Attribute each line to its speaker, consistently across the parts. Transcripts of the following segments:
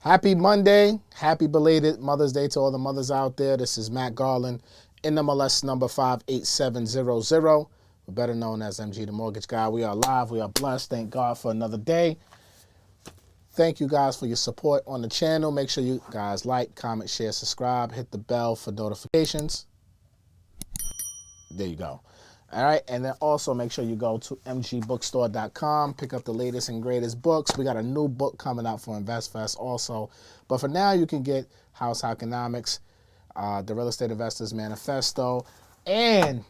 Speaker 1: Happy Monday. Happy belated Mother's Day to all the mothers out there. This is Matt Garland, NMLS number 58700, better known as MG the Mortgage Guy. We are live. We are blessed. Thank God for another day. Thank you guys for your support on the channel. Make sure you guys like, comment, share, subscribe. Hit the bell for notifications. There you go. All right, and then also make sure you go to mgbookstore.com, pick up the latest and greatest books. We got a new book coming out for InvestFest also. But for now, you can get House Economics, the Real Estate Investors Manifesto. And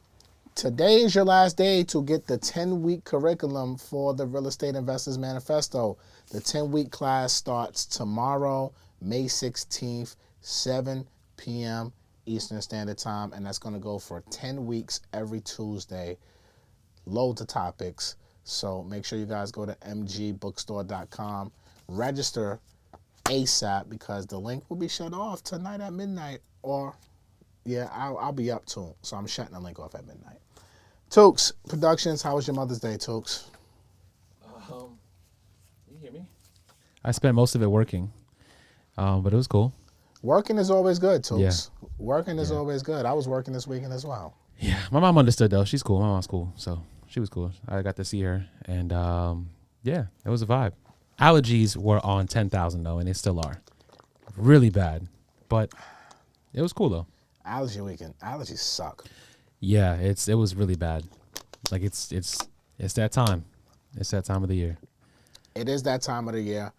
Speaker 1: today is your last day to get the 10-week curriculum for the Real Estate Investors Manifesto. The 10-week class starts tomorrow, May 16th, 7 p.m. Eastern Standard Time, and that's going to go for 10 weeks every Tuesday. Loads of topics. So make sure you guys go to mgbookstore.com. Register ASAP because the link will be shut off tonight at midnight. Or, yeah, I'll be up too. So I'm shutting the link off at midnight. Tooks Productions, how was your Mother's Day, Tooks?
Speaker 2: You hear me? I spent most of it working, but it was cool.
Speaker 1: Working is always good, Tooks. Yeah. Working is always good. I was working this weekend as well.
Speaker 2: Yeah, my mom understood, though. She's cool. My mom's cool, so she was cool. I got to see her, and yeah, it was a vibe. Allergies were on 10,000, though, and they still are. Really bad, but it was cool, though.
Speaker 1: Allergy weekend. Allergies suck.
Speaker 2: Yeah, it was really bad. Like, it's that time. It's that time of the year.
Speaker 1: It is that time of the year.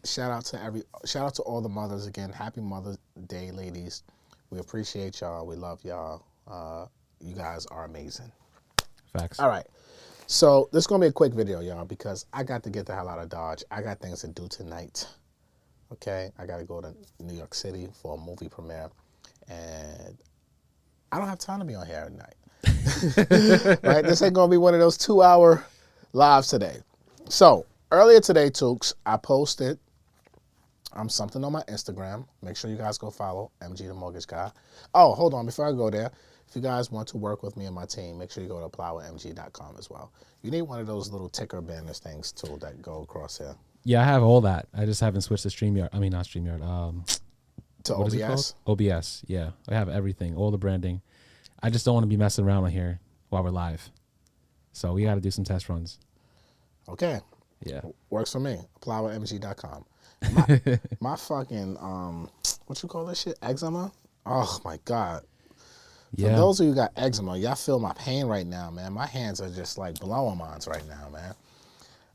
Speaker 1: Shout out to all the mothers again. Happy Mother's Day, ladies. We appreciate y'all. We love y'all. You guys are amazing.
Speaker 2: Facts.
Speaker 1: All right. So this is gonna be a quick video, y'all, because I got to get the hell out of Dodge. I got things to do tonight. Okay, I gotta go to New York City for a movie premiere, and I don't have time to be on here at night. Right? This ain't gonna be one of those 2-hour lives today. So earlier today, Tooks, I posted something on my Instagram. Make sure you guys go follow MG the Mortgage Guy. Oh, hold on. Before I go there, if you guys want to work with me and my team, make sure you go to applywithmg.com as well. You need one of those little ticker banners things, too, that go across here.
Speaker 2: Yeah, I have all that. I just haven't switched to StreamYard. I mean, not StreamYard.
Speaker 1: To OBS?
Speaker 2: OBS, yeah. I have everything, all the branding. I just don't want to be messing around on here while we're live. So we got to do some test runs.
Speaker 1: Okay.
Speaker 2: Yeah.
Speaker 1: Works for me. Applywithmg.com. My fucking, what you call this shit? Eczema? Oh, my God.
Speaker 2: Yeah.
Speaker 1: For those of you who got eczema, y'all feel my pain right now, man. My hands are just like blowing mines right now, man.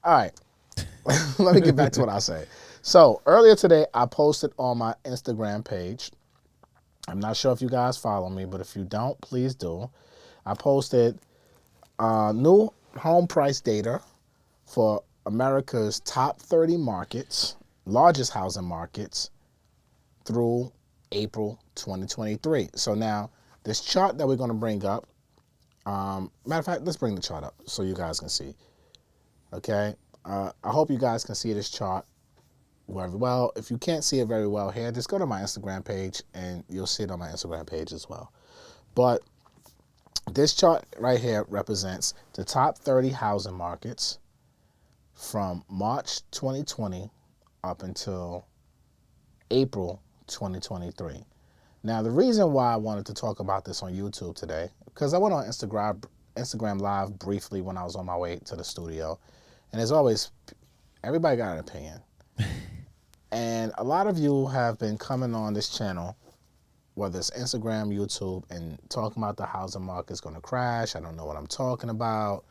Speaker 1: All right. Let me get back to what I say. So earlier today, I posted on my Instagram page. I'm not sure if you guys follow me, but if you don't, please do. I posted new home price data for America's top 30 markets, largest housing markets, through April 2023. So now, this chart that we're going to bring up, matter of fact, let's bring the chart up so you guys can see. Okay? I hope you guys can see this chart very well. If you can't see it very well here, just go to my Instagram page and you'll see it on my Instagram page as well. But this chart right here represents the top 30 housing markets from March 2020 up until April 2023. Now, the reason why I wanted to talk about this on YouTube today, because I went on Instagram Live briefly when I was on my way to the studio, and as always, everybody got an opinion. And a lot of you have been coming on this channel, whether it's Instagram, YouTube, and talking about the housing market's going to crash. I don't know what I'm talking about.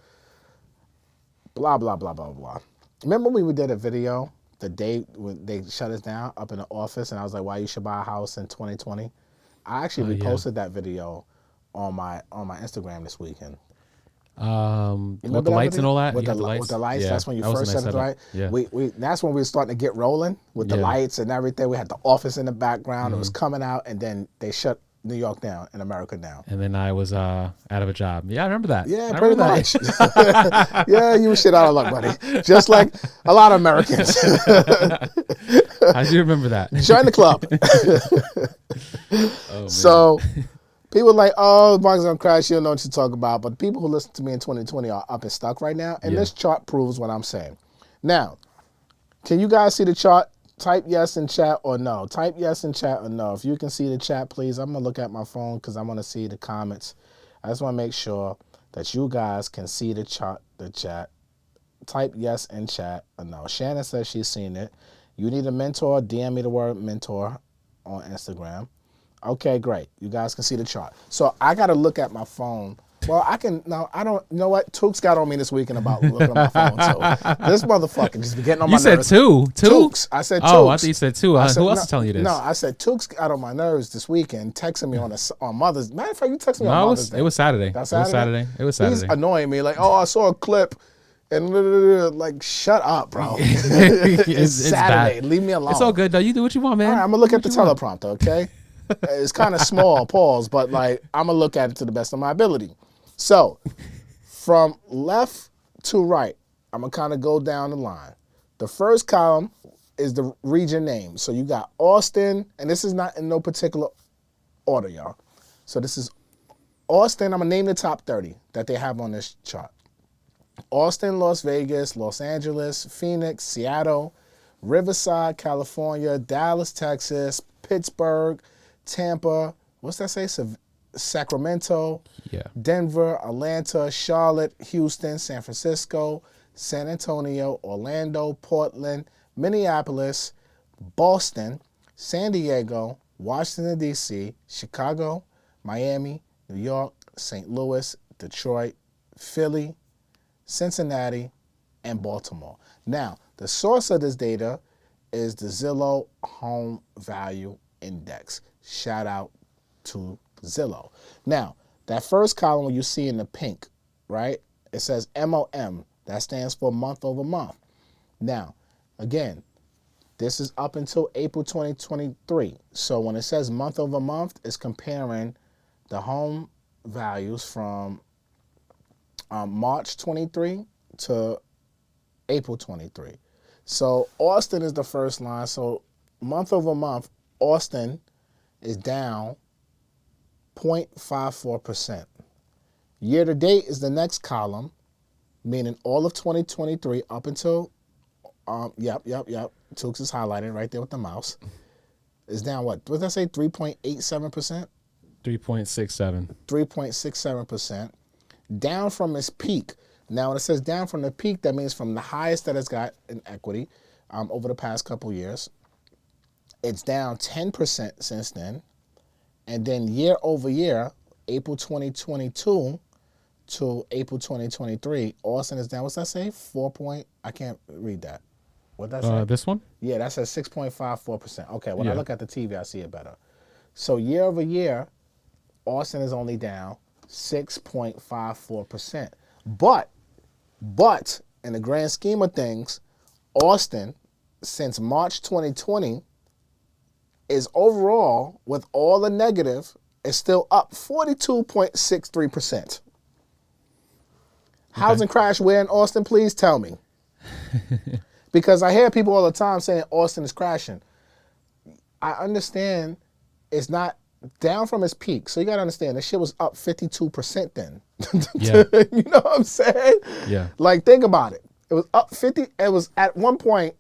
Speaker 1: Blah, blah, blah, blah, blah. Remember when we did a video the day when they shut us down up in the office, and I was like, why you should buy a house in 2020? I actually reposted that video on my Instagram this weekend.
Speaker 2: With the lights and all that?
Speaker 1: With the lights,
Speaker 2: yeah,
Speaker 1: that's when you first set it right. Yeah. That's when we were starting to get rolling with the lights and everything. We had the office in the background. It was coming out, and then they shut New York down and America down.
Speaker 2: And then I was out of a job. Yeah, I remember that.
Speaker 1: Yeah, pretty much. Yeah, you were shit out of luck, buddy. Just like a lot of Americans.
Speaker 2: I do remember that.
Speaker 1: Join the club.
Speaker 2: Oh,
Speaker 1: so people are like, oh, the market's going to crash. You don't know what to talk about. But people who listen to me in 2020 are up and stuck right now. And this chart proves what I'm saying. Now, can you guys see the chart Type yes in chat or no. Type yes in chat or no. If you can see the chat, please. I'm going to look at my phone because I want to see the comments. I just want to make sure that you guys can see the chat. Type yes in chat or no. Shannon says she's seen it. You need a mentor? DM me the word mentor on Instagram. Okay, great. You guys can see the chart. So I got to look at my phone. Well, I can, no, I don't, you know what? Tooks got on me this weekend about looking at my phone. So this motherfucker just be getting on my nerves.
Speaker 2: You said two?
Speaker 1: Tooks. I said Tooks.
Speaker 2: Oh, I thought you said two. Who else is telling you this?
Speaker 1: No, I said Tooks got on my nerves this weekend, texting me on Mother's Day. Matter of fact, you texted me on Mother's Day.
Speaker 2: It was Saturday.
Speaker 1: That's Saturday?
Speaker 2: It was Saturday.
Speaker 1: He's annoying me like, oh, I saw a clip. And like, shut up, bro. It's Saturday.
Speaker 2: Bad.
Speaker 1: Leave me alone.
Speaker 2: It's all good, though. You do what you want, man.
Speaker 1: All right, I'm going to look at the teleprompter, okay? It's kind of small, pause, but like, I'm going to look at it to the best of my ability. So, from left to right, I'm going to kind of go down the line. The first column is the region name. So, you got Austin, and this is not in no particular order, y'all. So, this is Austin. I'm going to name the top 30 that they have on this chart. Austin, Las Vegas, Los Angeles, Phoenix, Seattle, Riverside, California, Dallas, Texas, Pittsburgh, Tampa, what's that say? Sacramento, Denver, Atlanta, Charlotte, Houston, San Francisco, San Antonio, Orlando, Portland, Minneapolis, Boston, San Diego, Washington, D.C., Chicago, Miami, New York, St. Louis, Detroit, Philly, Cincinnati, and Baltimore. Now, the source of this data is the Zillow Home Value Index. Shout out to Zillow. Now, that first column you see in the pink, right? It says MOM. That stands for month over month. Now, again, this is up until April 2023. So when it says month over month, it's comparing the home values from March 23 to April 23. So Austin is the first line. So month over month, Austin is down 0.54%. Year to date is the next column, meaning all of 2023 up until, yep. Tooks is highlighted right there with the mouse. Is down what? What did I say? 3.87%?
Speaker 2: 3.67.
Speaker 1: 3.67%. Down from its peak. Now, when it says down from the peak, that means from the highest that it's got in equity over the past couple years. It's down 10% since then. And then year over year, April 2022 to April 2023, Austin is down. What's that say? I can't read that. What did that say?
Speaker 2: This one?
Speaker 1: Yeah, that says 6.54%. Okay, when I look at the TV, I see it better. So year over year, Austin is only down 6.54%. But in the grand scheme of things, Austin, since March 2020, is overall, with all the negative, is still up 42.63%. Housing crash where in Austin, please tell me. Because I hear people all the time saying Austin is crashing. I understand it's not down from its peak. So you got to understand, this shit was up 52% then.
Speaker 2: Yeah.
Speaker 1: You know what I'm saying?
Speaker 2: Yeah.
Speaker 1: Like, think about it. It was up 50. It was at one point,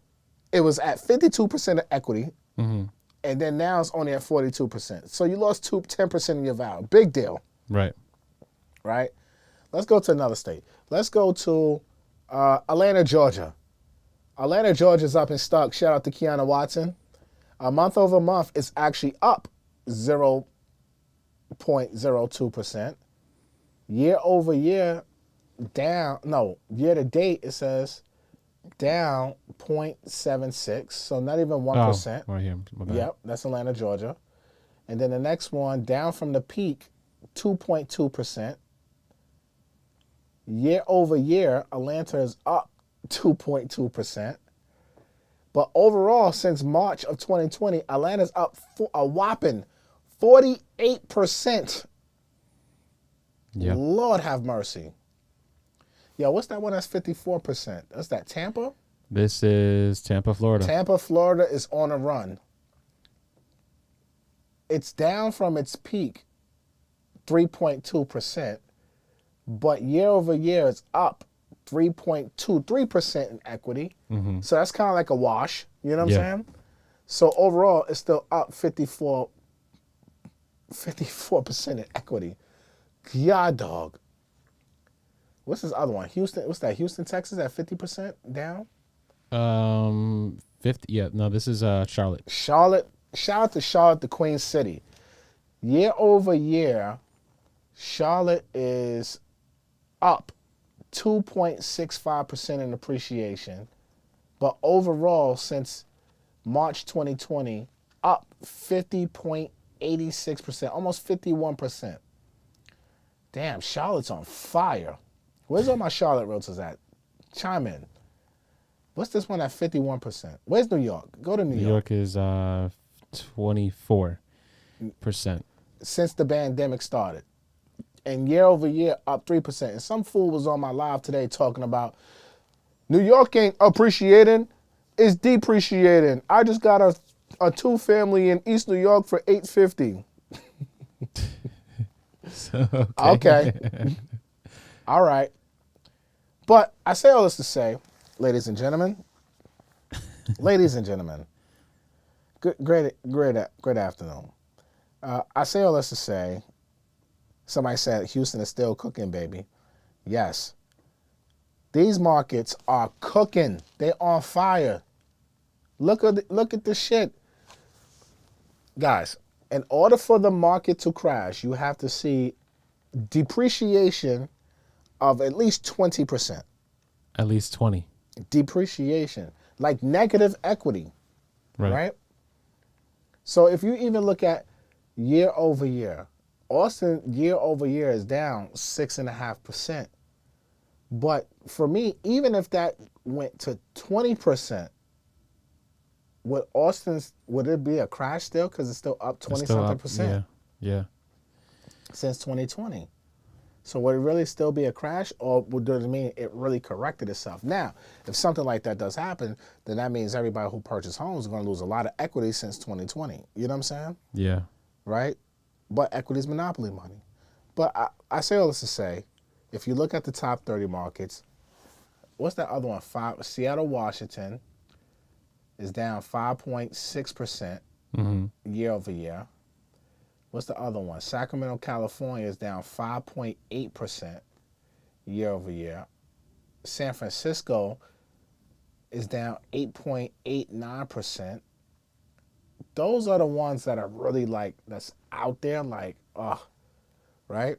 Speaker 1: it was at 52% of equity. Mm-hmm. And then now it's only at 42%. So you lost 10% of your value. Big deal.
Speaker 2: Right.
Speaker 1: Right? Let's go to another state. Let's go to Atlanta, Georgia. Atlanta, Georgia's up and stuck. Shout out to Kiana Watson. Month over month, it's actually up 0.02%. Year over year, down. No, year to date, it says down 0.76. So not even 1%.
Speaker 2: Oh, right here. My bad.
Speaker 1: Yep, that's Atlanta, Georgia. And then the next one, down from the peak, 2.2%. Year over year, Atlanta is up 2.2%. But overall, since March of 2020, Atlanta's up a whopping 48%.
Speaker 2: Yep.
Speaker 1: Lord have mercy. Yo, what's that one that's 54%? That's that Tampa?
Speaker 2: This is Tampa, Florida.
Speaker 1: Tampa, Florida is on a run. It's down from its peak, 3.2%. But year over year, it's up 3.23% in equity. Mm-hmm. So that's kind of like a wash. You know what I'm saying? So overall, it's still up 54% in equity. God, dog. What's this other one? Houston. What's that? Houston, Texas at 50% down.
Speaker 2: 50. Yeah, no, this is Charlotte.
Speaker 1: Charlotte. Shout out to Charlotte, the Queen City. Year over year, Charlotte is up 2.65% in appreciation, but overall since March 2020, up 50.86%, almost 51%. Damn, Charlotte's on fire. Where's all my Charlotte realtors at? Chime in. What's this one at 51%? Where's New York? Go to New
Speaker 2: New
Speaker 1: York.
Speaker 2: York is 24%.
Speaker 1: Since the pandemic started. And year over year, up 3%. And some fool was on my live today talking about New York ain't appreciating, it's depreciating. I just got a 2-family in East New York for $850.
Speaker 2: So,
Speaker 1: Okay. All right. But I say all this to say, ladies and gentlemen, great afternoon. I say all this to say, somebody said Houston is still cooking, baby. Yes. These markets are cooking. They're on fire. Look at the shit. Guys, in order for the market to crash, you have to see depreciation of at least 20%.
Speaker 2: at least 20.
Speaker 1: Depreciation, like negative equity,
Speaker 2: Right.
Speaker 1: right? So if you even look at year over year, Austin year over year is down 6.5%. But for me, even if that went to 20%, would it be a crash still? Because it's still up
Speaker 2: It's
Speaker 1: 20
Speaker 2: still
Speaker 1: something
Speaker 2: up.
Speaker 1: percent
Speaker 2: Yeah.
Speaker 1: since 2020. So would it really still be a crash, or does it mean it really corrected itself? Now, if something like that does happen, then that means everybody who purchased homes is going to lose a lot of equity since 2020. You know what I'm saying?
Speaker 2: Yeah.
Speaker 1: Right? But equity is monopoly money. But I say all this to say, if you look at the top 30 markets, what's that other one? Seattle, Washington is down 5.6% year over year. What's the other one? Sacramento, California is down 5.8% year over year. San Francisco is down 8.89%. Those are the ones that are really like, that's out there like, right?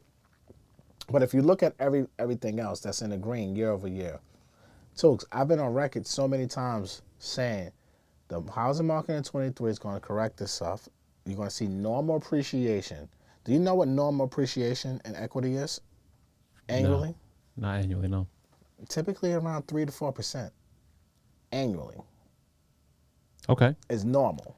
Speaker 1: But if you look at everything else that's in the green year over year, Tooks, I've been on record so many times saying the housing market in 23 is going to correct itself. You're going to see normal appreciation. Do you know what normal appreciation in equity is annually?
Speaker 2: No, not annually, no.
Speaker 1: Typically around 3 to 4% annually
Speaker 2: Okay.
Speaker 1: is normal.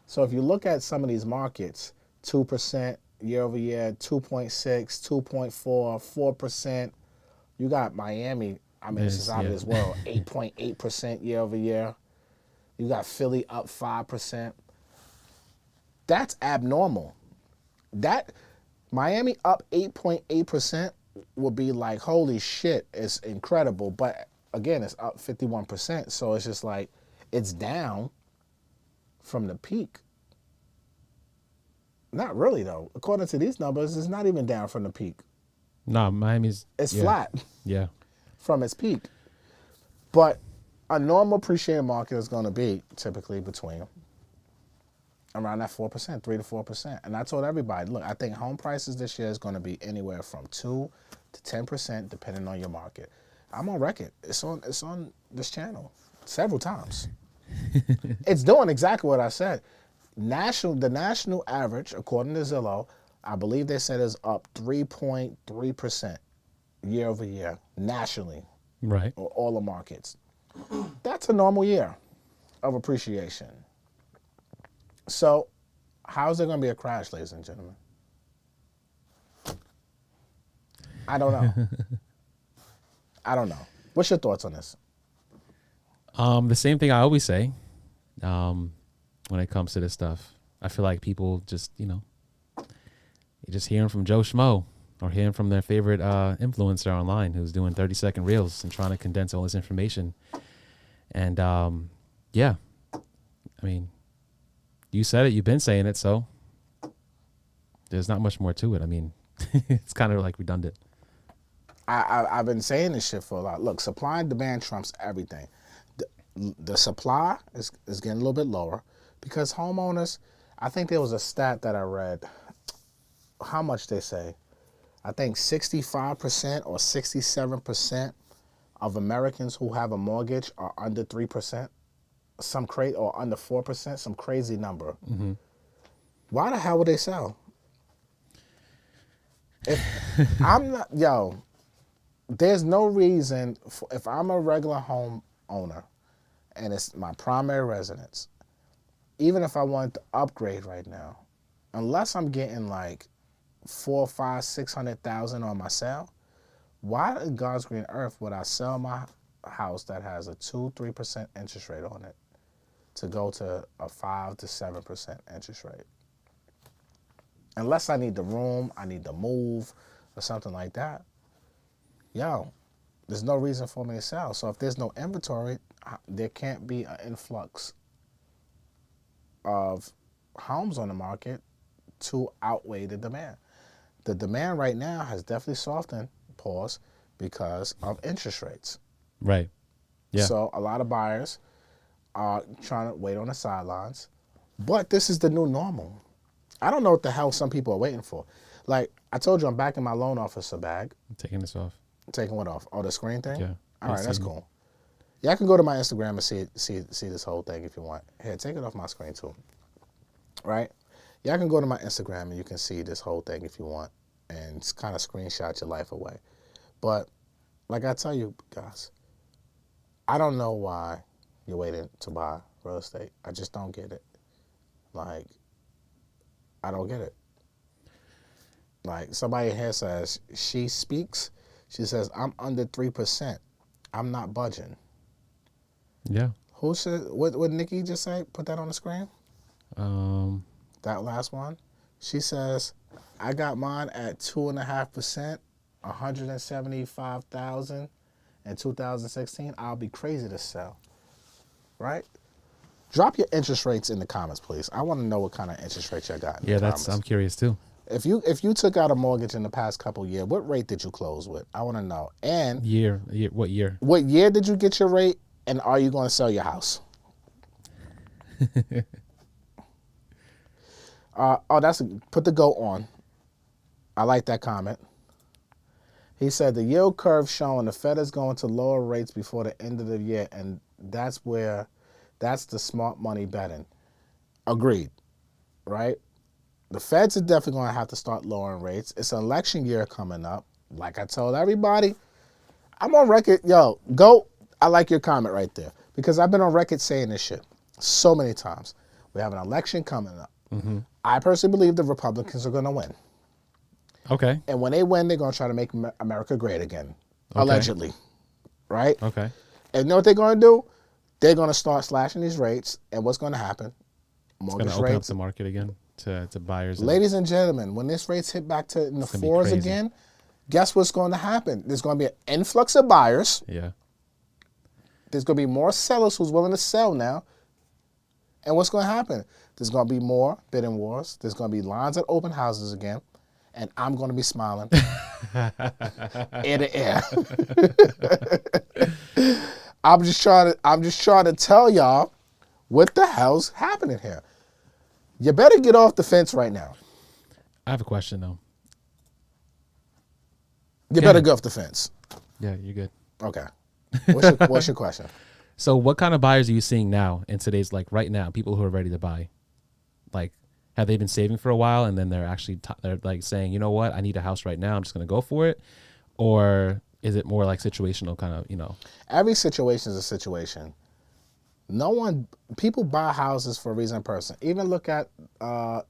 Speaker 1: So if you look at some of these markets, 2% year over year, 2.6, 2.4, 4%. You got Miami, I mean, this is out of this world, 8.8% year over year. You got Philly up 5%. That's abnormal. That Miami up 8.8% would be like, holy shit, it's incredible. But again, it's up 51%. So it's just like, it's down from the peak. Not really, though. According to these numbers, it's not even down from the peak.
Speaker 2: No, Miami's.
Speaker 1: It's flat
Speaker 2: Yeah.
Speaker 1: from its peak. But a normal appreciated market is going to be typically between around that 4%, 3 to 4%. And I told everybody, look, I think home prices this year is going to be anywhere from 2 to 10%, depending on your market. I'm on record. It's on this channel several times. It's doing exactly what I said. The national average, according to Zillow, I believe they said is up 3.3% year over year nationally,
Speaker 2: Right.
Speaker 1: or all the markets. That's a normal year of appreciation. So, how is there going to be a crash, ladies and gentlemen? I don't know. I don't know. What's your thoughts on this?
Speaker 2: The same thing I always say when it comes to this stuff. I feel like people just, you're just hearing from Joe Schmo or hearing from their favorite influencer online who's doing 30-second reels and trying to condense all this information. And, yeah, I mean, you said it. You've been saying it, so there's not much more to it. I mean, it's kind of like redundant.
Speaker 1: I've been saying this shit for a lot. Look, supply and demand trumps everything. The supply is getting a little bit lower because homeowners, I think there was a stat that I read, how much they say. I think 65% or 67% of Americans who have a mortgage are under 3%, or under 4%, some crazy number.
Speaker 2: Mm-hmm.
Speaker 1: Why the hell would they sell? If I'm not, there's no reason if I'm a regular home owner and it's my primary residence, even if I wanted to upgrade right now, unless I'm getting like 4, 5, 600,000 on my sale, why in God's green earth would I sell my house that has a 2-3% interest rate on it to go to a 5 to 7% interest rate? Unless I need the room, I need to move or something like that. There's no reason for me to sell. So if there's no inventory, there can't be an influx of homes on the market to outweigh the demand. The demand right now has definitely softened, because of interest rates.
Speaker 2: Right. Yeah.
Speaker 1: So a lot of buyers are trying to wait on the sidelines. But this is the new normal. I don't know what the hell some people are waiting for. Like, I told you I'm back in my loan officer bag.
Speaker 2: I'm taking this off.
Speaker 1: Taking what off? Oh, the screen thing?
Speaker 2: Yeah.
Speaker 1: All right, that's cool. Yeah, I can go to my Instagram and see this whole thing if you want. Here, take it off my screen too. Right? Yeah, I can go to my Instagram and you can see this whole thing if you want and kind of screenshot your life away. But like I tell you guys, I don't know why you're waiting to buy real estate. I just don't get it. Like, I don't get it. Like, somebody here says, she speaks. She says, I'm under 3%. I'm not budging.
Speaker 2: Yeah.
Speaker 1: Who said, what did Nikki just say? Put that on the screen. That last one. She says, I got mine at 2.5%, 175,000 in 2016. I'll be crazy to sell. Right? Drop your interest rates in the comments, please. I want to know what kind of interest rates you got.
Speaker 2: I'm curious too.
Speaker 1: If you took out a mortgage in the past couple of years, what rate did you close with? I want to know. And
Speaker 2: what year?
Speaker 1: What year did you get your rate? And are you going to sell your house? Put the GOAT on. I like that comment. He said the yield curve showing the Fed is going to lower rates before the end of the year, and that's the smart money betting. Agreed, right? The Feds are definitely going to have to start lowering rates. It's an election year coming up. Like I told everybody, I'm on record. GOAT, I like your comment right there because I've been on record saying this shit so many times. We have an election coming up. Mm-hmm. I personally believe the Republicans are going to win.
Speaker 2: Okay.
Speaker 1: And when they win, they're going to try to make America great again, allegedly, right?
Speaker 2: Okay.
Speaker 1: And you know what they're going to do? They're going to start slashing these rates, and what's going to happen?
Speaker 2: Mortgage rates. It's going to open up the market again to buyers.
Speaker 1: Ladies and gentlemen, when this rates hit back to in the 4s again, guess what's going to happen? There's going to be an influx of buyers.
Speaker 2: Yeah.
Speaker 1: There's going to be more sellers who's willing to sell now. And what's going to happen? There's going to be more bidding wars. There's going to be lines at open houses again. And I'm going to be smiling ear to ear. I'm just trying to tell y'all what the hell's happening here. You better get off the fence right now.
Speaker 2: I have a question though.
Speaker 1: You better get off the fence.
Speaker 2: Yeah, you're good.
Speaker 1: Okay. What's your question?
Speaker 2: So what kind of buyers are you seeing now in today's, like right now, people who are ready to buy? Like, have they been saving for a while and then they're actually, they're like saying, you know what, I need a house right now, I'm just going to go for it? Or is it more like situational kind of,
Speaker 1: Every situation is a situation. People buy houses for a reason and person. Even look at the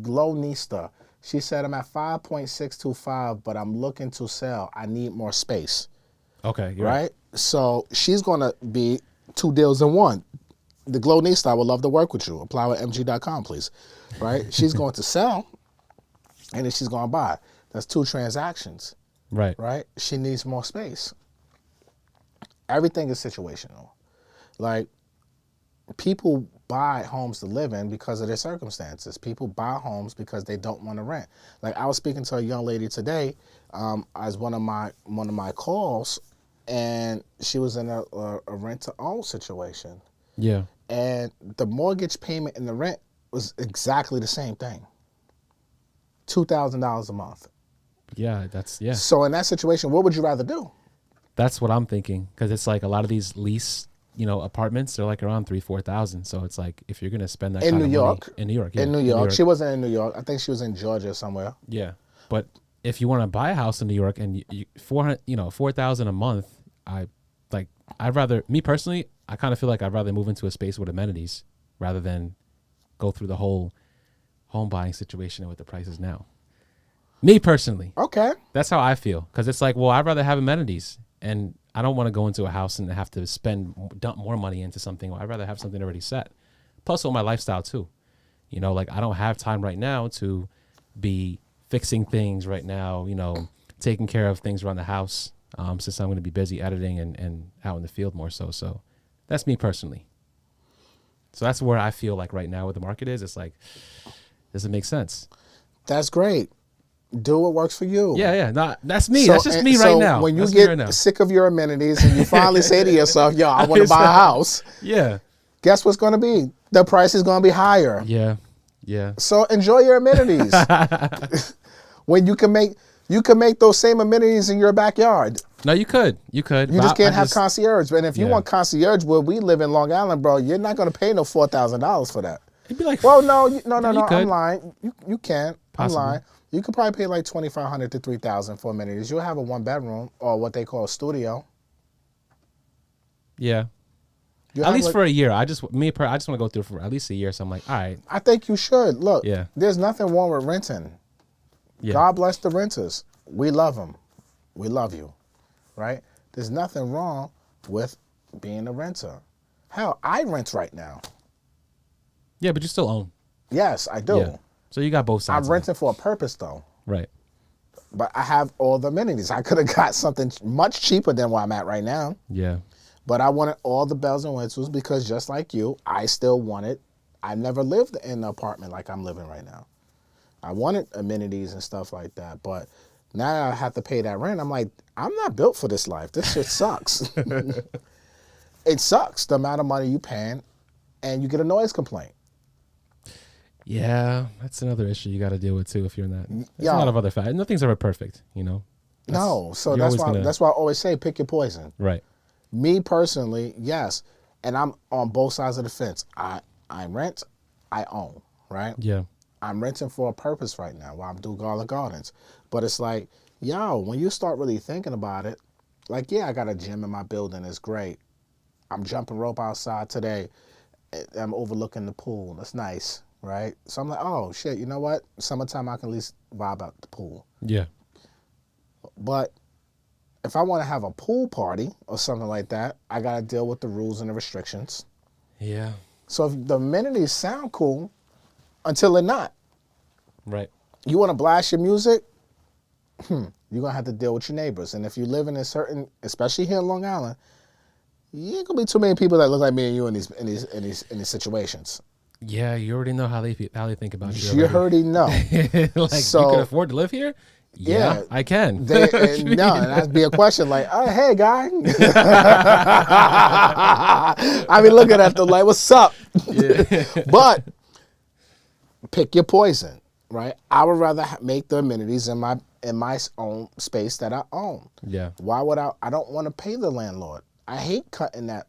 Speaker 1: Glonista. She said, I'm at 5.625, but I'm looking to sell. I need more space.
Speaker 2: Okay.
Speaker 1: Right? So she's going to be 2 deals in one. The Glonista, I would love to work with you. Apply with MG.com, please. Right? She's going to sell, and then she's going to buy. That's 2 transactions.
Speaker 2: Right.
Speaker 1: Right? She needs more space. Everything is situational. Like, people buy homes to live in because of their circumstances. People buy homes because they don't want to rent. Like I was speaking to a young lady today, as one of my calls, and she was in a rent to own situation,
Speaker 2: Yeah.
Speaker 1: and the mortgage payment and the rent was exactly the same thing. $2,000 a month.
Speaker 2: Yeah.
Speaker 1: So in that situation, what would you rather do?
Speaker 2: That's what I'm thinking. Cause it's like a lot of these lease, apartments, they're like around 3,000-4,000. So it's like, if you're going to spend that
Speaker 1: In
Speaker 2: kind
Speaker 1: New
Speaker 2: of
Speaker 1: York.
Speaker 2: money in New York, yeah,
Speaker 1: In New York. She wasn't in New York. I think she was in Georgia somewhere.
Speaker 2: Yeah. But if you want to buy a house in New York and 4,000 a month, I'd rather, me personally, I kind of feel like I'd rather move into a space with amenities rather than go through the whole home buying situation with the prices now. Me personally,
Speaker 1: Okay.
Speaker 2: that's how I feel. Cause it's like, well, I'd rather have amenities, and I don't want to go into a house and have to dump more money into something. I'd rather have something already set. Plus with my lifestyle too, like I don't have time right now to be fixing things right now, taking care of things around the house, since I'm going to be busy editing and out in the field more so. So that's me personally. So that's where I feel like right now where the market is. It's like, does it make sense?
Speaker 1: That's great. Do what works for you.
Speaker 2: Yeah. Nah, that's me.
Speaker 1: So-
Speaker 2: that's just
Speaker 1: and
Speaker 2: me right
Speaker 1: so
Speaker 2: now.
Speaker 1: when you
Speaker 2: That's me right now.
Speaker 1: get sick of your amenities and you finally say to yourself, yo, I want to buy a house,
Speaker 2: Yeah.
Speaker 1: guess what's going to be? The price is going to be higher.
Speaker 2: Yeah. Yeah.
Speaker 1: So enjoy your amenities. When you can make those same amenities in your backyard.
Speaker 2: No, you could. You
Speaker 1: You just can't have concierge. And if you
Speaker 2: Yeah.
Speaker 1: want concierge where we live in Long Island, bro, you're not going to pay no $4,000 for that.
Speaker 2: It'd be like,
Speaker 1: Well, no, no,
Speaker 2: you
Speaker 1: I'm
Speaker 2: could.
Speaker 1: lying. You can't.
Speaker 2: Possibly.
Speaker 1: I'm lying. You could probably pay like $2,500 to $3,000 for amenities. You'll have a 1-bedroom or what they call a studio.
Speaker 2: yeah.
Speaker 1: You'll
Speaker 2: At
Speaker 1: have
Speaker 2: least
Speaker 1: like-
Speaker 2: for a year. I just want to go through for at least a year. So I'm like, all right.
Speaker 1: I think you should. Look,
Speaker 2: Yeah.
Speaker 1: there's nothing wrong with renting.
Speaker 2: Yeah.
Speaker 1: God bless the renters. We love them. We love you, right? There's nothing wrong with being a renter. Hell, I rent right now.
Speaker 2: Yeah, but you still own.
Speaker 1: Yes, I do.
Speaker 2: Yeah. So you got both sides.
Speaker 1: I'm
Speaker 2: of it.
Speaker 1: renting for a purpose, though.
Speaker 2: Right.
Speaker 1: But I have all the amenities. I could have got something much cheaper than where I'm at right now.
Speaker 2: Yeah.
Speaker 1: But I wanted all the bells and whistles because just like you, I still wanted, I never lived in an apartment like I'm living right now. I wanted amenities and stuff like that. But now I have to pay that rent. I'm like, I'm not built for this life. This shit sucks. It sucks the amount of money you paying and you get a noise complaint.
Speaker 2: Yeah, that's another issue you got to deal with too if you're in that. There's
Speaker 1: Yeah.
Speaker 2: a lot of other factors. Nothing's ever perfect,
Speaker 1: No. So
Speaker 2: you're
Speaker 1: that's
Speaker 2: always
Speaker 1: why
Speaker 2: gonna-
Speaker 1: that's why I always say pick your poison.
Speaker 2: Right.
Speaker 1: Me personally, yes. And I'm on both sides of the fence. I rent, I own, right?
Speaker 2: Yeah.
Speaker 1: I'm renting for a purpose right now while I'm doing Garlic Gardens. But it's like, yo, when you start really thinking about it, like, yeah, I got a gym in my building. It's great. I'm jumping rope outside today. I'm overlooking the pool. That's nice, right? So I'm like, oh, shit, you know what? Summertime, I can at least vibe out the pool.
Speaker 2: Yeah.
Speaker 1: But if I want to have a pool party or something like that, I got to deal with the rules and the restrictions.
Speaker 2: Yeah.
Speaker 1: So if the amenities sound cool until they're not.
Speaker 2: Right.
Speaker 1: You want to blast your music? You're going to have to deal with your neighbors. And if you live in a certain, especially here in Long Island, you ain't going to be too many people that look like me and you in these situations.
Speaker 2: Yeah, you already know how they think about you.
Speaker 1: You already know.
Speaker 2: Like,
Speaker 1: So-
Speaker 2: you can afford to live here? Yeah,
Speaker 1: Yeah.
Speaker 2: I can.
Speaker 1: No, and that'd be a question like, oh, hey, guy. I be looking at them like, what's up?
Speaker 2: Yeah.
Speaker 1: But pick your poison, right? I would rather make the amenities in my own space that I own.
Speaker 2: Yeah.
Speaker 1: Why would I don't want to pay the landlord. I hate cutting that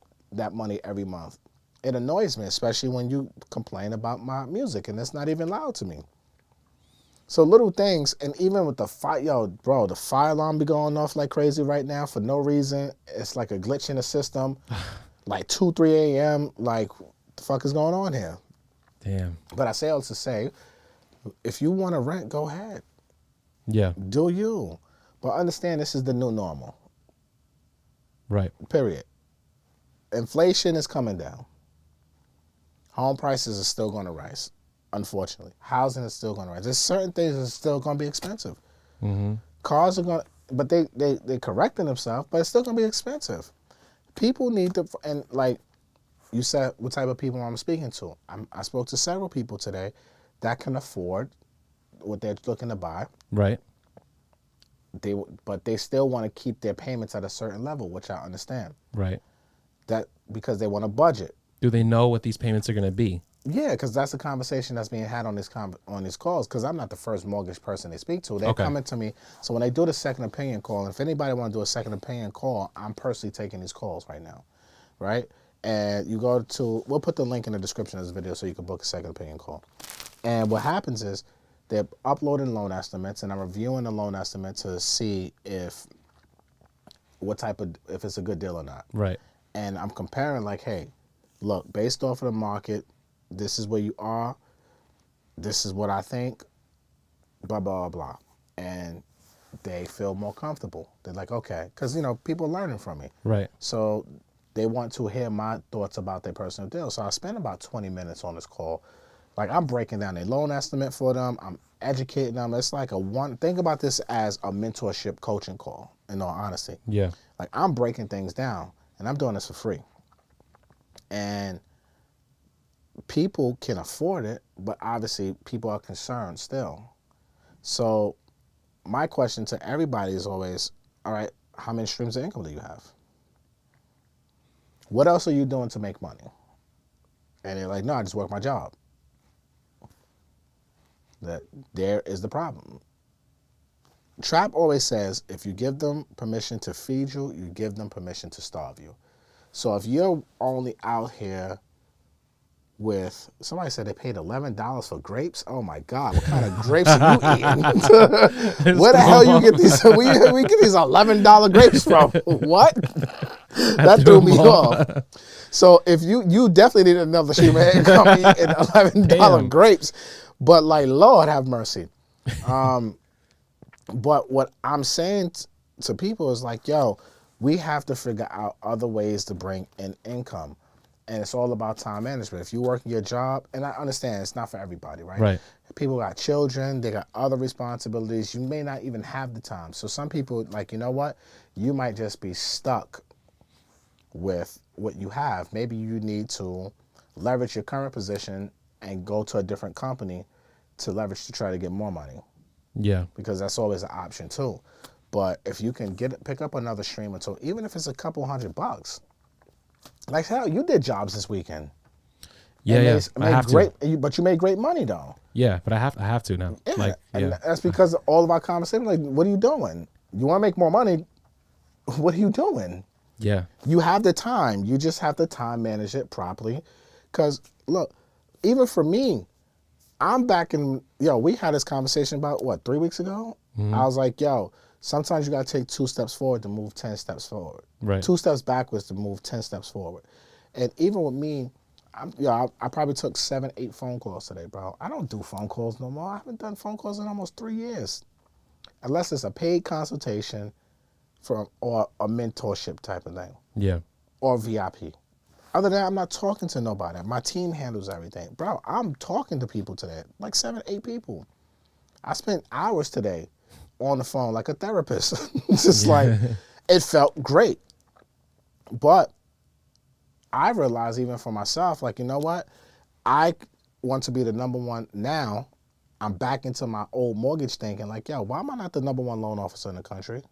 Speaker 1: money every month. It annoys me, especially when you complain about my music and it's not even loud to me. So little things, and even with the fire, the fire alarm be going off like crazy right now for no reason. It's like a glitch in the system, like 2, 3 a.m. Like, what the fuck is going on here?
Speaker 2: Damn.
Speaker 1: But I say all to say, if you want to rent, go ahead.
Speaker 2: Yeah.
Speaker 1: Do you. But understand this is the new normal,
Speaker 2: Right.
Speaker 1: period. Inflation is coming down. Home prices are still going to rise, unfortunately. Housing is still going to rise. There's certain things that are still going to be expensive.
Speaker 2: Mm-hmm.
Speaker 1: Cars are going to, but they're correcting themselves, but it's still going to be expensive. People need to, and like, you said what type of people I'm speaking to. I spoke to several people today that can afford what they're looking to buy.
Speaker 2: Right.
Speaker 1: But they still want to keep their payments at a certain level, which I understand.
Speaker 2: Right.
Speaker 1: That because they want a budget.
Speaker 2: Do they know what these payments are going to be?
Speaker 1: Yeah, because that's the conversation that's being had on these calls. Because I'm not the first mortgage person they speak to. They're coming to me. So when they do the second opinion call, and if anybody want to do a second opinion call, I'm personally taking these calls right now, right? And you go to, we'll put the link in the description of this video so you can book a second opinion call. And what happens is they're uploading loan estimates, and I'm reviewing the loan estimate to see if it's a good deal or not.
Speaker 2: Right.
Speaker 1: And I'm comparing like, hey, look, based off of the market, this is where you are. This is what I think, blah, blah, blah. And they feel more comfortable. They're like, okay, because, people are learning from me.
Speaker 2: Right.
Speaker 1: So they want to hear my thoughts about their personal deal. So I spent about 20 minutes on this call. Like, I'm breaking down their loan estimate for them. I'm educating them. It's like think about this as a mentorship coaching call, in all honesty.
Speaker 2: Yeah.
Speaker 1: Like, I'm breaking things down, and I'm doing this for free. And people can afford it, but obviously people are concerned still. So my question to everybody is always, all right, how many streams of income do you have? What else are you doing to make money? And they're like, no, I just work my job. That there is the problem. Trap always says, if you give them permission to feed you, you give them permission to starve you. So if you're only out here with, somebody said they paid $11 for grapes. Oh my God, what kind of grapes are you eating? Where the hell you get these? We get these $11 grapes from? What? That threw me off. So if you definitely need another stream of income eating $11 grapes, but like, Lord have mercy. But what I'm saying to people is like, yo, we have to figure out other ways to bring in income. And it's all about time management. If you're working your job, and I understand it's not for everybody, right?
Speaker 2: Right.
Speaker 1: People got children, they got other responsibilities. You may not even have the time. So some people, like, you know what? You might just be stuck with what you have. Maybe you need to leverage your current position and go to a different company to leverage to try to get more money.
Speaker 2: Yeah.
Speaker 1: Because that's always an option too. But if you can pick up another stream or two, even if it's a couple $100, like hell, you did jobs this weekend.
Speaker 2: Yeah, I have
Speaker 1: to. But you made great money though.
Speaker 2: Yeah, but I have to now.
Speaker 1: Yeah, and that's because of all of our conversations. Like, what are you doing? You want to make more money? What are you doing?
Speaker 2: Yeah.
Speaker 1: You have the time. You just have to time manage it properly. Because look, even for me, I'm back in. We had this conversation about what 3 weeks ago. Mm-hmm. I was like, sometimes you got to take 2 steps forward to move 10 steps forward.
Speaker 2: Right.
Speaker 1: 2 steps backwards to move 10 steps forward. And even with me, I probably took 7, 8 phone calls today, bro. I don't do phone calls no more. I haven't done phone calls in almost 3 years. Unless it's a paid consultation or a mentorship type of thing.
Speaker 2: Yeah.
Speaker 1: Or VIP. Other than that, I'm not talking to nobody. My team handles everything. Bro, I'm talking to people today. Like 7, 8 people. I spent hours today on the phone like a therapist. Just like, it felt great. But I realized even for myself, like, you know what? I want to be the number one now. I'm back into my old mortgage thinking like, why am I not the number one loan officer in the country?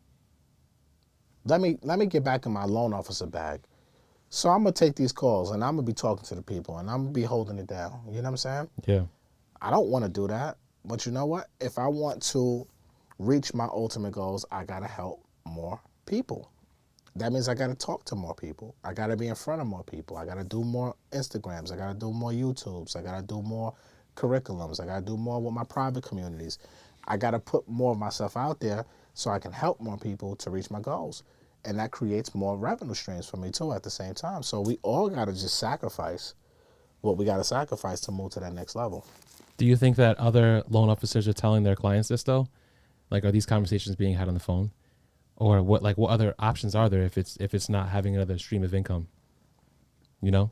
Speaker 1: Let me get back in my loan officer bag. So I'm going to take these calls and I'm going to be talking to the people and I'm going to be holding it down. You know what I'm saying?
Speaker 2: Yeah.
Speaker 1: I don't want to do that. But you know what? If I want to reach my ultimate goals, I got to help more people. That means I got to talk to more people. I got to be in front of more people. I got to do more Instagrams. I got to do more YouTubes. I got to do more curriculums. I got to do more with my private communities. I got to put more of myself out there so I can help more people to reach my goals. And that creates more revenue streams for me too at the same time. So we all got to just sacrifice what we got to sacrifice to move to that next level.
Speaker 2: Do you think that other loan officers are telling their clients this though? Like, are these conversations being had on the phone? Or what other options are there if it's not having another stream of income? You know?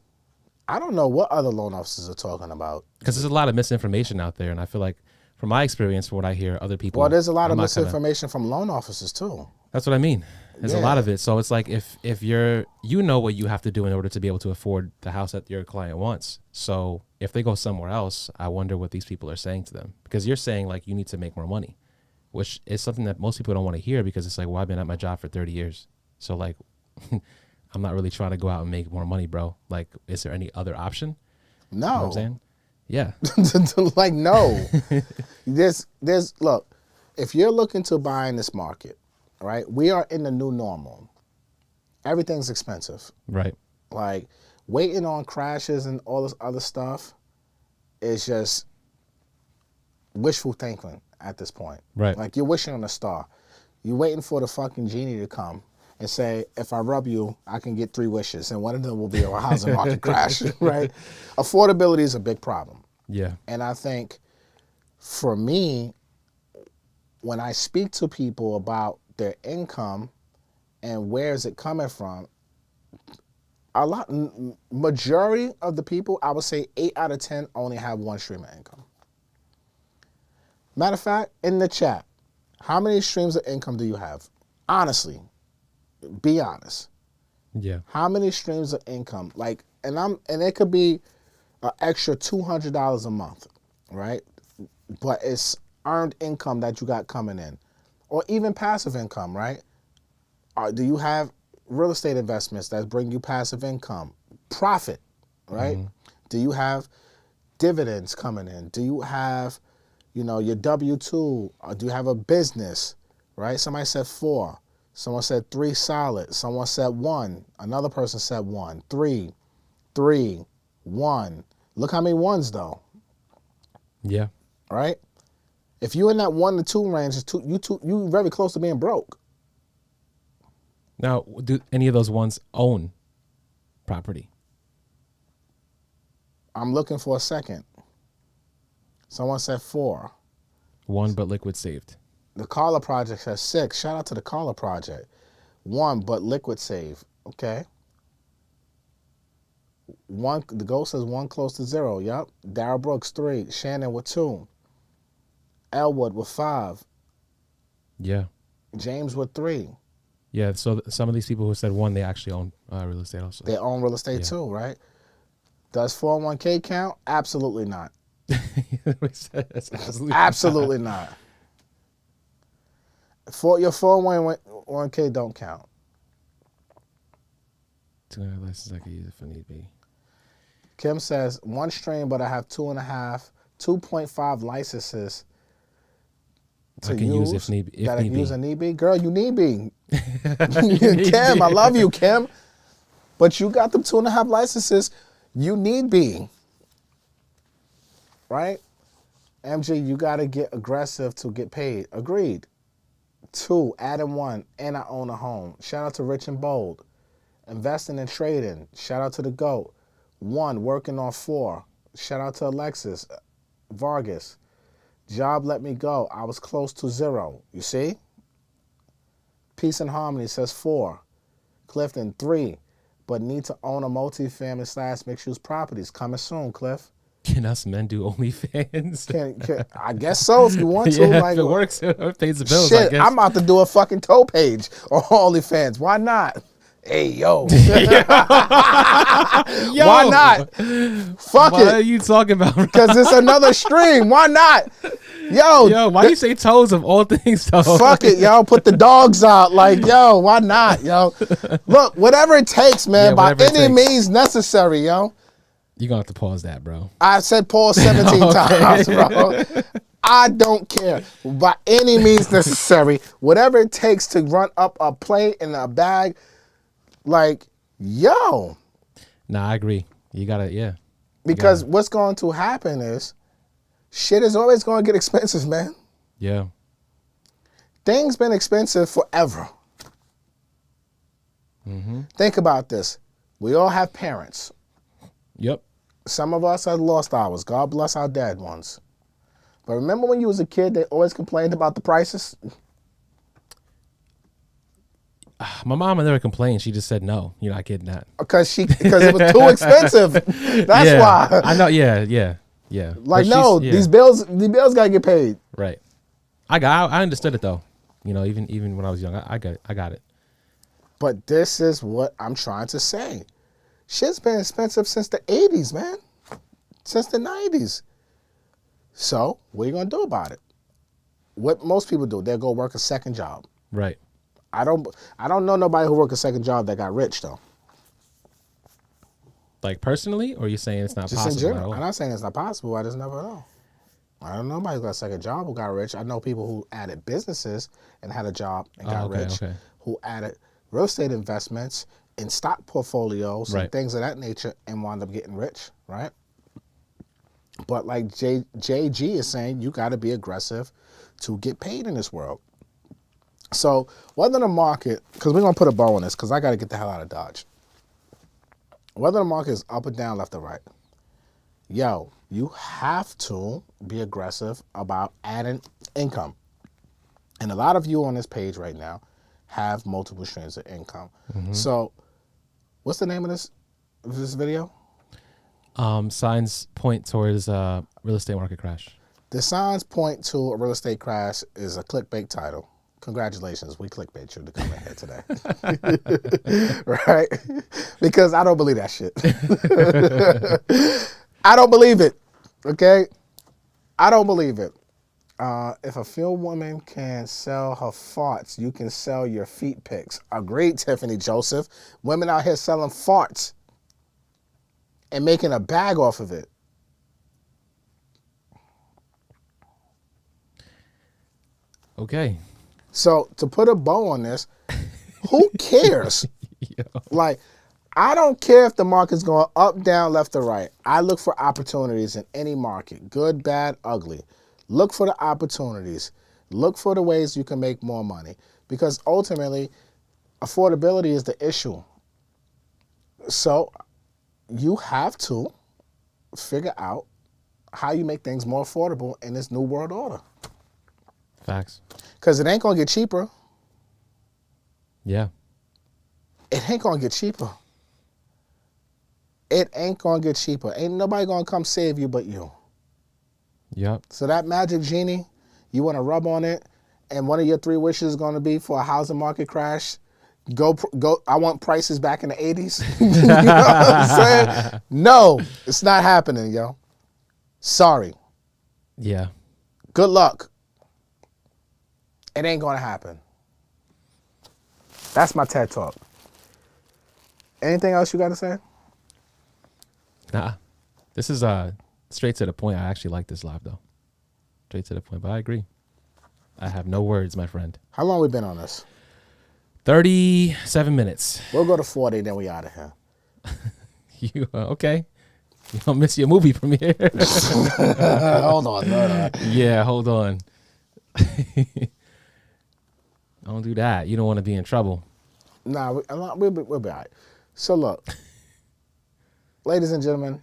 Speaker 1: I don't know what other loan officers are talking about.
Speaker 2: Because there's a lot of misinformation out there. And I feel like from my experience, from what I hear, other people...
Speaker 1: Well, there's a lot of misinformation from loan officers too.
Speaker 2: That's what I mean. There's a lot of it. So it's like if you're, you know what you have to do in order to be able to afford the house that your client wants. So if they go somewhere else, I wonder what these people are saying to them, because you're saying like you need to make more money, which is something that most people don't want to hear, because it's like, well, I've been at my job for 30 years. So like, I'm not really trying to go out and make more money, bro. Like, is there any other option?
Speaker 1: No.
Speaker 2: You know what I'm saying? Yeah.
Speaker 1: Like, no. there's look, if you're looking to buy in this market, right, we are in the new normal. Everything's expensive.
Speaker 2: Right.
Speaker 1: Like, waiting on crashes and all this other stuff is just wishful thinking at this point.
Speaker 2: Right.
Speaker 1: Like, you're wishing on a star. You're waiting for the fucking genie to come and say, if I rub you, I can get 3 wishes, and one of them will be a housing market crash, right? Affordability is a big problem.
Speaker 2: Yeah.
Speaker 1: And I think for me, when I speak to people about their income and where is it coming from, majority of the people, I would say 8 out of 10 only have one stream of income. Matter of fact, in the chat, how many streams of income do you have? Honestly, be honest.
Speaker 2: Yeah.
Speaker 1: How many streams of income? Like, and it could be an extra $200 a month, right? But it's earned income that you got coming in, or even passive income, right? Do you have real estate investments that bring you passive income, profit, right? Do you have dividends coming in? Do you have, your W-2? Or do you have a business, right? Somebody said 4. Someone said 3 solid. Someone said 1. Another person said 1. 3, 3, 1. Look how many ones though.
Speaker 2: Yeah.
Speaker 1: Right? If you're in that 1 to 2 range, you very close to being broke.
Speaker 2: Now, do any of those ones own property?
Speaker 1: I'm looking for a second. Someone said 4.
Speaker 2: 1, but liquid saved.
Speaker 1: The Carla Project says 6. Shout out to the Carla Project. 1, but liquid save. Okay. 1. The ghost says 1 close to 0. Yep. Darryl Brooks 3. Shannon with 2. Elwood with 5.
Speaker 2: Yeah.
Speaker 1: James with 3.
Speaker 2: Yeah. So some of these people who said 1, they actually own real estate also.
Speaker 1: They own real estate too, right? Does 401k count? Absolutely not. Absolutely not. Your 401k don't count.
Speaker 2: 200 licenses I could use if I need be.
Speaker 1: Kim says 1 stream, but I have 2.5 licenses to use
Speaker 2: if need be.
Speaker 1: that I can use a need be. Girl, you need be. Kim, I love you, Kim. But you got them 2.5 licenses. You need be. Right? MG, you got to get aggressive to get paid. Agreed. 2, adding 1, and I own a home. Shout out to Rich and Bold. Investing and trading. Shout out to the GOAT. 1, working on 4. Shout out to Alexis Vargas. Job let me go. I was close to 0. You see? Peace and Harmony says 4. Clifton 3, but need to own a multifamily / mixed-use properties. Coming soon, Cliff.
Speaker 2: Can us men do OnlyFans?
Speaker 1: Can I guess so if you want to.
Speaker 2: Yeah,
Speaker 1: like,
Speaker 2: if it works, it pays the bills.
Speaker 1: Shit,
Speaker 2: I guess.
Speaker 1: I'm about to do a fucking toe page on OnlyFans. Why not? Hey, yo. Why not? Fuck
Speaker 2: What are
Speaker 1: it.
Speaker 2: you talking about?
Speaker 1: Because it's another stream. Why not?
Speaker 2: Yo, why do you say toes of all things, though?
Speaker 1: Fuck it, yo. Put the dogs out. Like, yo, why not, yo? Look, whatever it takes, man, by any means necessary, yo.
Speaker 2: You're going to have to pause that, bro.
Speaker 1: I said pause 17 times, bro. I don't care. By any means necessary, whatever it takes to run up a plate in a bag, like, yo.
Speaker 2: Nah, I agree. You got to, yeah.
Speaker 1: Because what's going to happen is shit is always going to get expensive, man.
Speaker 2: Yeah.
Speaker 1: Things been expensive forever. Think about this. We all have parents.
Speaker 2: Yep.
Speaker 1: Some of us have lost ours. God bless our dead ones. But remember when you was a kid, they always complained about the prices?
Speaker 2: My mama never complained. She just said no. You're not getting that.
Speaker 1: Because it was too expensive. That's why.
Speaker 2: I know. Yeah.
Speaker 1: Like, no, these bills gotta get paid.
Speaker 2: Right. I understood it though. You know, even when I was young, I got it.
Speaker 1: But this is what I'm trying to say. Shit's been expensive since the 80s, man. Since the 90s. So, what are you going to do about it? What most people do, they'll go work a second job.
Speaker 2: Right.
Speaker 1: I don't know nobody who worked a second job that got rich, though.
Speaker 2: Like personally, or are you saying it's not
Speaker 1: Just
Speaker 2: possible
Speaker 1: in
Speaker 2: at
Speaker 1: general.
Speaker 2: all?
Speaker 1: I'm not saying it's not possible. I just never know. I don't know nobody who got a second job who got rich. I know people who added businesses and had a job and got rich.
Speaker 2: Okay.
Speaker 1: Who added real estate investments in stock portfolios and things of that nature and wound up getting rich, right? But like JG is saying, you got to be aggressive to get paid in this world. So whether the market, because we're going to put a bow on this because I got to get the hell out of Dodge. Whether the market is up or down, left or right, yo, you have to be aggressive about adding income. And a lot of you on this page right now have multiple streams of income. Mm-hmm. So what's the name of this video?
Speaker 2: Signs point towards real estate market crash.
Speaker 1: The signs point to a real estate crash is a clickbait title. Congratulations, we clickbait you to come in here today. Right? Because I don't believe that shit. I don't believe it. Okay? I don't believe it. If a field woman can sell her farts, you can sell your feet pics. Agreed, Tiffany Joseph. Women out here selling farts and making a bag off of it.
Speaker 2: Okay.
Speaker 1: So to put a bow on this, who cares? Like, I don't care if the market's going up, down, left, or right. I look for opportunities in any market, good, bad, ugly. Look for the opportunities. Look for the ways you can make more money. Because ultimately, affordability is the issue. So you have to figure out how you make things more affordable in this new world order.
Speaker 2: Facts.
Speaker 1: Because it ain't going to get cheaper.
Speaker 2: Yeah.
Speaker 1: It ain't going to get cheaper. It ain't going to get cheaper. Ain't nobody going to come save you but you.
Speaker 2: Yep.
Speaker 1: So that magic genie, you want to rub on it, and one of your 3 wishes is going to be for a housing market crash. Go. I want prices back in the 80s. You know what I'm saying? No, it's not happening, yo. Sorry.
Speaker 2: Yeah.
Speaker 1: Good luck. It ain't going to happen. That's my TED Talk. Anything else you got to say?
Speaker 2: Nah. This is straight to the point. I actually like this live, though. Straight to the point, but I agree. I have no words, my friend.
Speaker 1: How long we been on this?
Speaker 2: 37 minutes.
Speaker 1: We'll go to 40, then we out of here.
Speaker 2: You okay? You don't miss your movie premiere.
Speaker 1: Hold on. No.
Speaker 2: Yeah, hold on. Don't do that. You don't want to be in trouble.
Speaker 1: Nah, we'll be all right. So look, ladies and gentlemen,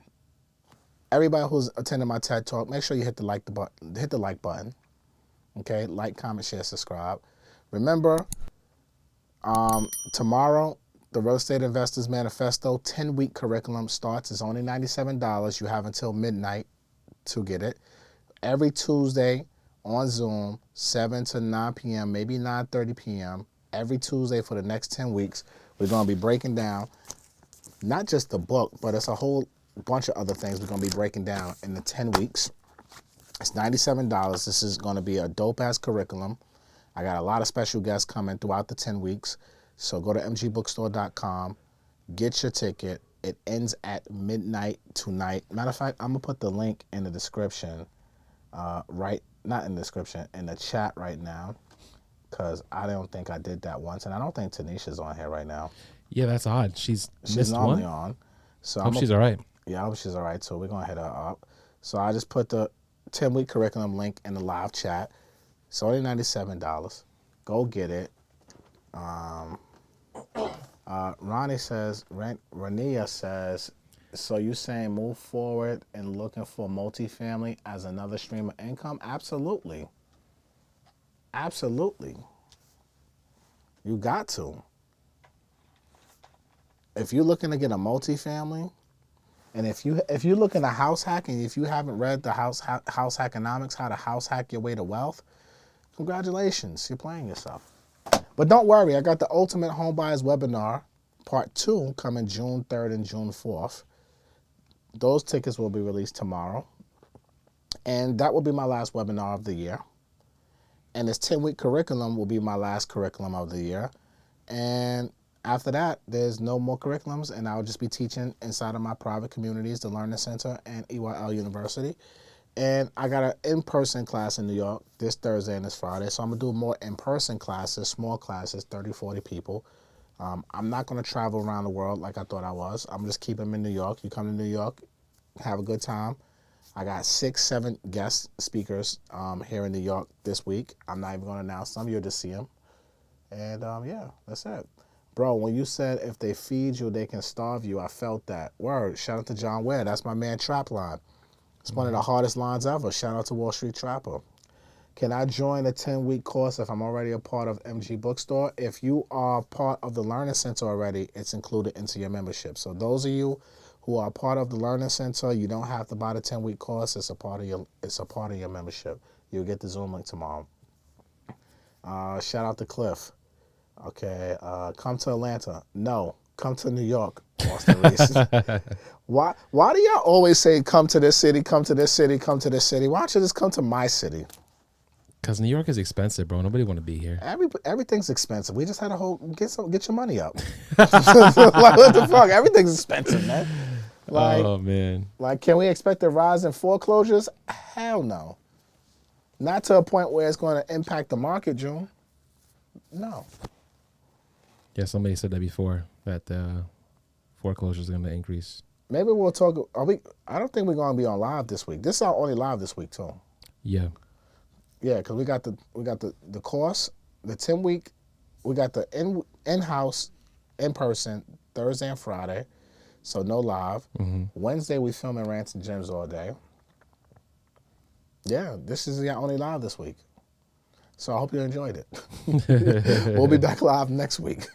Speaker 1: everybody who's attending my TED Talk, make sure you hit the like button. Okay, like, comment, share, subscribe. Remember, tomorrow, the Real Estate Investors Manifesto 10-week curriculum starts. It's only $97. You have until midnight to get it. Every Tuesday on Zoom, 7 to 9 p.m., maybe 9:30 p.m. Every Tuesday for the next 10 weeks, we're going to be breaking down not just the book, but it's a whole bunch of other things we're going to be breaking down in the 10 weeks. It's $97. This is going to be a dope-ass curriculum. I got a lot of special guests coming throughout the 10 weeks. So go to mgbookstore.com, get your ticket. It ends at midnight tonight. Matter of fact, I'm going to put the link in the description, not in the description, in the chat right now, because I don't think I did that once. And I don't think Tanisha's on here right now.
Speaker 2: Yeah, that's odd. She's missed
Speaker 1: normally
Speaker 2: one.
Speaker 1: on. So
Speaker 2: Hope she's all right.
Speaker 1: Yeah, I hope she's all right, so we're going to hit her up. So I just put the 10-week curriculum link in the live chat. It's only $97. Go get it. Ronnie says, Rania says, so you saying move forward and looking for multifamily as another stream of income? Absolutely. Absolutely. You got to. If you're looking to get a multifamily, and if you're looking to house hack, and if you haven't read the house hackonomics, how to house hack your way to wealth, congratulations, you're playing yourself. But don't worry, I got the Ultimate Homebuyers webinar, part 2, coming June 3rd and June 4th. Those tickets will be released tomorrow. And that will be my last webinar of the year. And this 10-week curriculum will be my last curriculum of the year. And after that, there's no more curriculums, and I'll just be teaching inside of my private communities, the Learning Center and EYL University. And I got an in-person class in New York this Thursday and this Friday, so I'm going to do more in-person classes, small classes, 30, 40 people. I'm not going to travel around the world like I thought I was. I'm just keep them in New York. You come to New York, have a good time. I got 6, 7 guest speakers here in New York this week. I'm not even going to announce them. You'll just see them. And yeah, that's it. Bro, when you said if they feed you, they can starve you, I felt that. Word. Shout out to John Ware. That's my man Trap Line. It's one of the hardest lines ever. Shout out to Wall Street Trapper. Can I join a 10-week course if I'm already a part of MG Bookstore? If you are part of the Learning Center already, it's included into your membership. So those of you who are part of the Learning Center, you don't have to buy the 10-week course. It's a part of your membership. You'll get the Zoom link tomorrow. Shout out to Cliff. Okay, come to Atlanta. No, come to New York, Austin Reese. Why do y'all always say come to this city, come to this city, come to this city? Why don't you just come to my city?
Speaker 2: Because New York is expensive, bro. Nobody want to be here.
Speaker 1: Everything's expensive. We just had a whole get your money up. Like, what the fuck? Everything's expensive, man. Like,
Speaker 2: oh man.
Speaker 1: Like, can we expect a rise in foreclosures? Hell no. Not to a point where it's going to impact the market, June. No.
Speaker 2: Yeah, somebody said that before, that foreclosures are going to increase.
Speaker 1: Maybe we'll talk. I don't think we're going to be on live this week. This is our only live this week too.
Speaker 2: Yeah.
Speaker 1: Yeah, because we got the course, the 10-week. We got the in-house, in-person Thursday and Friday, so no live. Mm-hmm. Wednesday we filming Rants and Gems all day. Yeah, this is the only live this week. So I hope you enjoyed it. We'll be back live next week.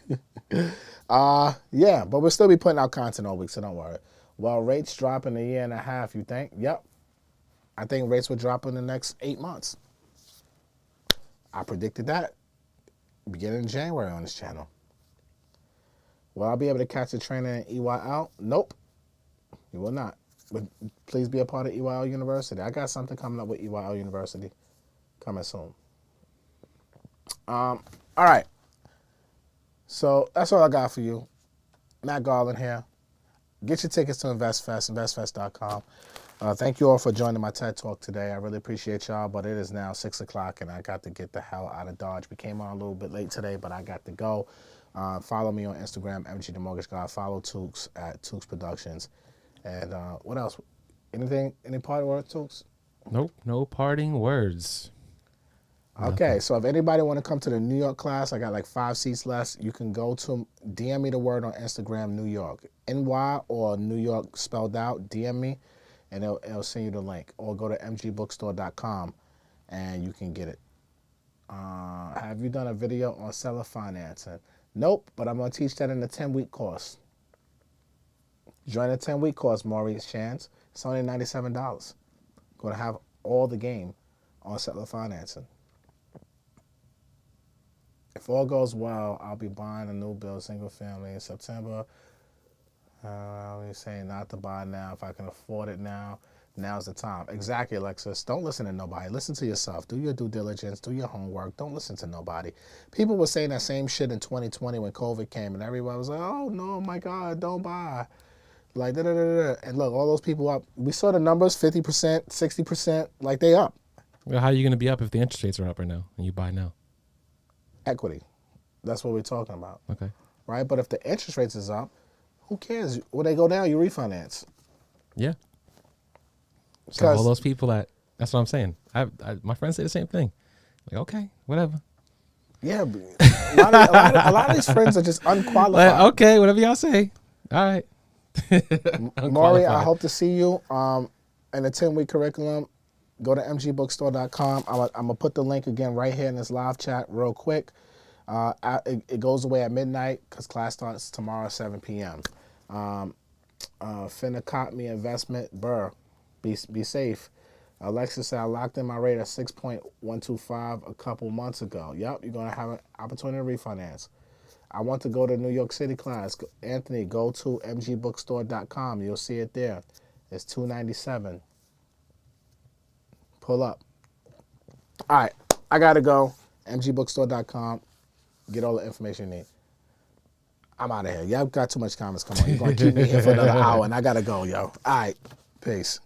Speaker 1: Yeah, but we'll still be putting out content all week, so don't worry. Well, rates drop in a year and a half, you think? Yep. I think rates will drop in the next 8 months. I predicted that beginning in January on this channel. Will I be able to catch a trainer in EYL? Nope. You will not. But please be a part of EYL University. I got something coming up with EYL University coming soon. All right. So that's all I got for you. Matt Garland here. Get your tickets to InvestFest, investfest.com. Thank you all for joining my TED Talk today. I really appreciate y'all, but it is now 6 o'clock and I got to get the hell out of Dodge. We came on a little bit late today, but I got to go. Follow me on Instagram, MG the Mortgage Guy. Follow Tooks at Tooks Productions. And what else? Any parting words, Tooks?
Speaker 2: Nope, no parting words.
Speaker 1: Okay, so if anybody want to come to the New York class, I got like 5 seats left. You can go to DM me the word on Instagram, New York, NY or New York spelled out. DM me, and it'll send you the link. Or go to mgbookstore.com, and you can get it. Have you done a video on seller financing? Nope, but I'm gonna teach that in the 10-week course. Join the 10-week course, Maurice Chance. It's only $97. Gonna have all the game on seller financing. If all goes well, I'll be buying a new build single family in September. I'm saying not to buy now. If I can afford it now, now's the time. Exactly, Alexis. Don't listen to nobody. Listen to yourself. Do your due diligence. Do your homework. Don't listen to nobody. People were saying that same shit in 2020 when COVID came, and everybody was like, oh, no, my God, don't buy. Like, da-da-da-da. And look, all those people up. We saw the numbers, 50%, 60%, like they up.
Speaker 2: Well, how are you going to be up if the interest rates are up right now and you buy now?
Speaker 1: Equity. That's what we're talking about.
Speaker 2: Okay.
Speaker 1: Right? But if the interest rates is up, who cares? When they go down, you refinance.
Speaker 2: Yeah. So all those people that's what I'm saying. My friends say the same thing. Like, okay, whatever.
Speaker 1: Yeah. A lot of these friends are just unqualified.
Speaker 2: Like, okay, whatever y'all say. All right.
Speaker 1: Maury, I hope to see you in the 10-week curriculum. Go to mgbookstore.com. I'm going to put the link again right here in this live chat real quick. It goes away at midnight because class starts tomorrow at 7 p.m. Finna caught me investment. Burr, be safe. Alexa said I locked in my rate at 6.125 a couple months ago. Yep, you're going to have an opportunity to refinance. I want to go to New York City class. Anthony, go to mgbookstore.com. You'll see it there. It's $297. Pull up. All right, I got to go. mgbookstore.com. Get all the information you need. I'm out of here. Y'all got too much comments. Come on. You're going to keep me here for another hour, and I got to go, yo. All right. Peace.